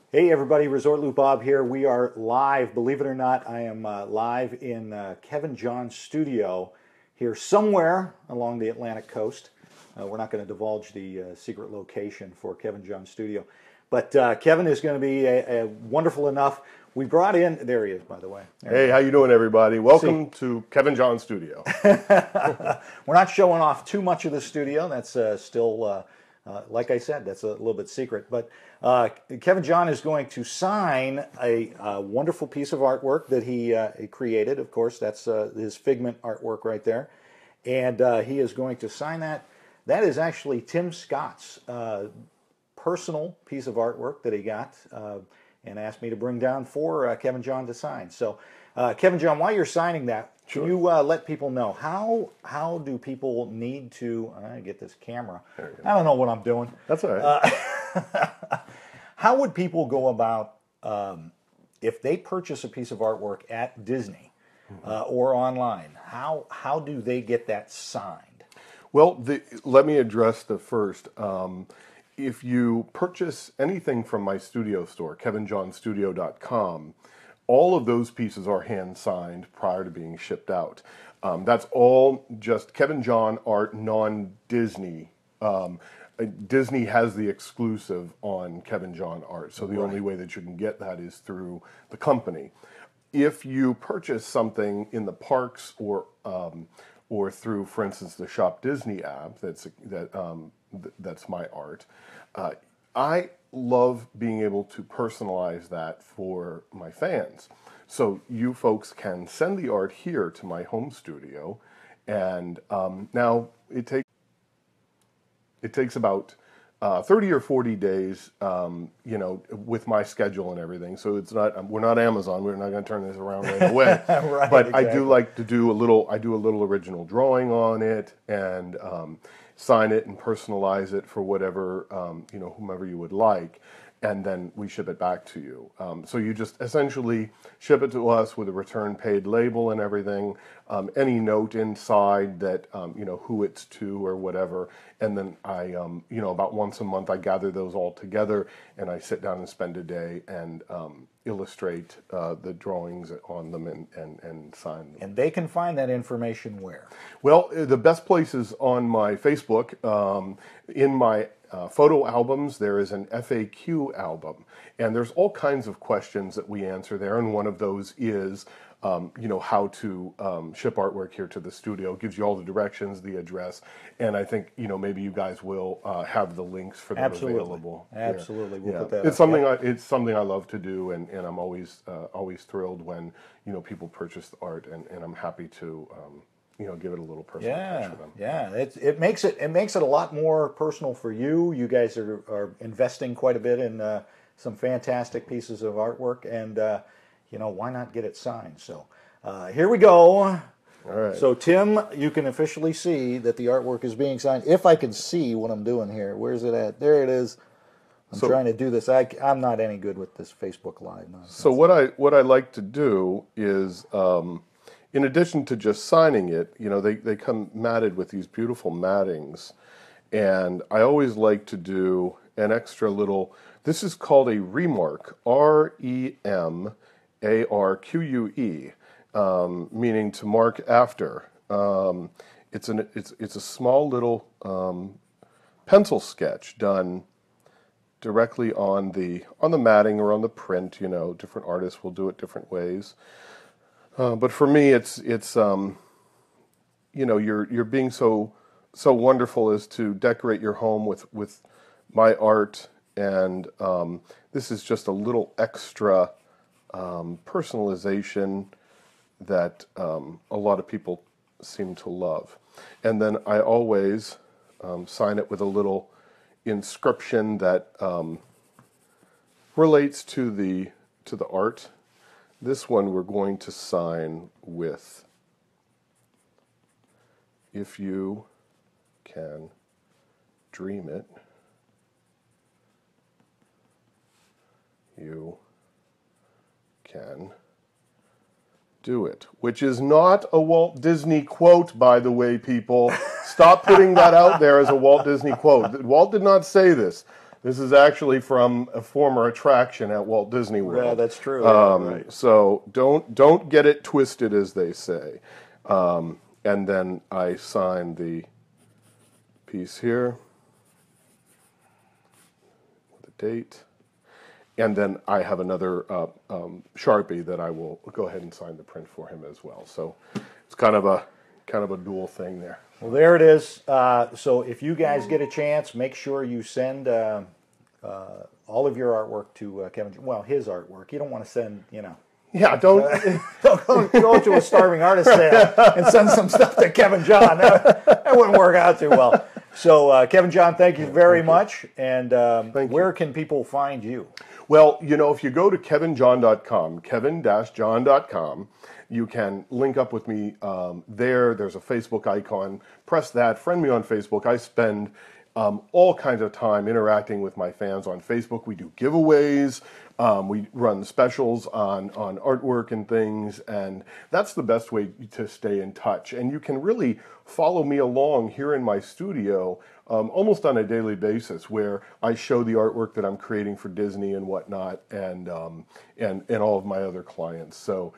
Hey everybody, ResortLoopBob here. We are live. Believe it or not, I am live in Kevin John's studio here somewhere along the Atlantic coast. We're not going to divulge the secret location for Kevin John's studio. But Kevin is going to be wonderful enough. We brought in, there he is, by the way. Hey, how you doing, everybody? Welcome to Kevin John's studio. We're not showing off too much of the studio. That's still, like I said, that's a little bit secret. But Kevin John is going to sign a wonderful piece of artwork that he created. Of course, that's his Figment artwork right there. And he is going to sign that. That is actually Tim Scott's personal piece of artwork that he got and asked me to bring down for Kevin John to sign. So, Kevin John, while you're signing that, Sure. can you let people know how do people need to get this camera? I don't know what I'm doing. That's all right. How would people go about if they purchase a piece of artwork at Disney or online? How do they get that signed? Well, let me address the first. If you purchase anything from my studio store, KevinJohnStudio.com, all of those pieces are hand-signed prior to being shipped out. That's all just Kevin John art, non-Disney. Disney has the exclusive on Kevin John art, so the only way that you can get that is through the company. If you purchase something in the parks or through, for instance, the Shop Disney app, that's my art. I love being able to personalize that for my fans. So you folks can send the art here to my home studio, and now it takes about 30 or 40 days, with my schedule and everything. So it's not, we're not Amazon. We're not going to turn this around right away. Right, but exactly. I do like to do I do a little original drawing on it and sign it and personalize it for whatever, whomever you would like. And then we ship it back to you. So you just essentially ship it to us with a return paid label and everything, any note inside that, who it's to or whatever. And then I, about once a month, I gather those all together and I sit down and spend a day and illustrate the drawings on them and sign them. And they can find that information where? Well, the best place is on my Facebook. In my photo albums, there is an FAQ album, and there's all kinds of questions that we answer there, and one of those is, how to ship artwork here to the studio. It gives you all the directions, the address, and I think, maybe you guys will have the links for them available. Absolutely, we'll put that It's up. it's something I love to do, and I'm always thrilled when, people purchase the art, and I'm happy to, give it a little personal touch for them. Yeah, it makes it a lot more personal for you. You guys are investing quite a bit in some fantastic pieces of artwork, and why not get it signed? So here we go. All right. So Tim, you can officially see that the artwork is being signed. If I can see what I'm doing here, where's it at? There it is. I'm trying to do this. I'm not any good with this Facebook Live nonsense. So what I like to do is, in addition to just signing it, they come matted with these beautiful mattings, and I always like to do an extra little. This is called a remarque, REMARQUE, meaning to mark after. It's a small little pencil sketch done directly on the matting or on the print. Different artists will do it different ways. But for me, it's you're being so wonderful as to decorate your home with my art, and this is just a little extra personalization that a lot of people seem to love. And then I always sign it with a little inscription that relates to the art. This one we're going to sign with, "If you can dream it, you can do it," which is not a Walt Disney quote, by the way, people. Stop putting that out there as a Walt Disney quote. Walt did not say this. This is actually from a former attraction at Walt Disney World. Yeah, that's true. Right. So don't get it twisted, as they say. And then I sign the piece here, the date, and then I have another Sharpie that I will go ahead and sign the print for him as well. So it's kind of a dual thing there. Well, there it is. So if you guys get a chance, make sure you send all of your artwork to Kevin. Well, his artwork. You don't want to send, Yeah, don't go to a starving artist sale and send some stuff to Kevin John. That wouldn't work out too well. So, Kevin John, thank you very much. And where can people find you? Well, if you go to kevinjohn.com, kevin-john.com, you can link up with me there. There's a Facebook icon. Press that. Friend me on Facebook. I spend all kinds of time interacting with my fans on Facebook. We do giveaways. We run specials on artwork and things, and that's the best way to stay in touch. And you can really follow me along here in my studio almost on a daily basis, where I show the artwork that I'm creating for Disney and whatnot, and all of my other clients. So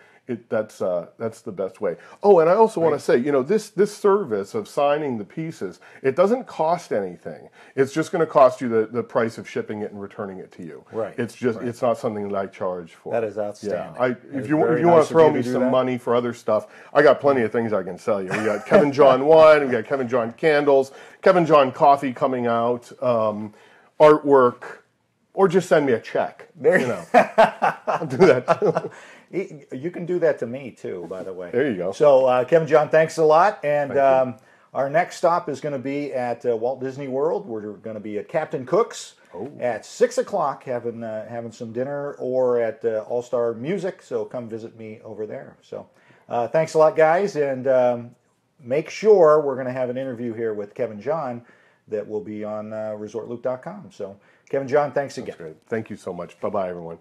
that's the best way. Oh, and I also want to say, this service of signing the pieces, it doesn't cost anything. It's just going to cost you the price of shipping it and returning it to you. Right. It's not something that I charge for. That is outstanding. Yeah. If you want to throw me some money for other stuff, I got plenty of things I can sell you. We got Kevin John wine, we got Kevin John candles, Kevin John coffee coming out, artwork, or just send me a check. I'll do that too. You can do that to me too, by the way. There you go. So, Kevin John, thanks a lot. And our next stop is going to be at Walt Disney World. We're going to be at Captain Cook's at 6 o'clock, having some dinner, or at All Star Music. So come visit me over there. So, thanks a lot, guys, and make sure we're going to have an interview here with Kevin John that will be on ResortLoop.com. So, Kevin John, thanks again. That's great. Thank you so much. Bye-bye, everyone.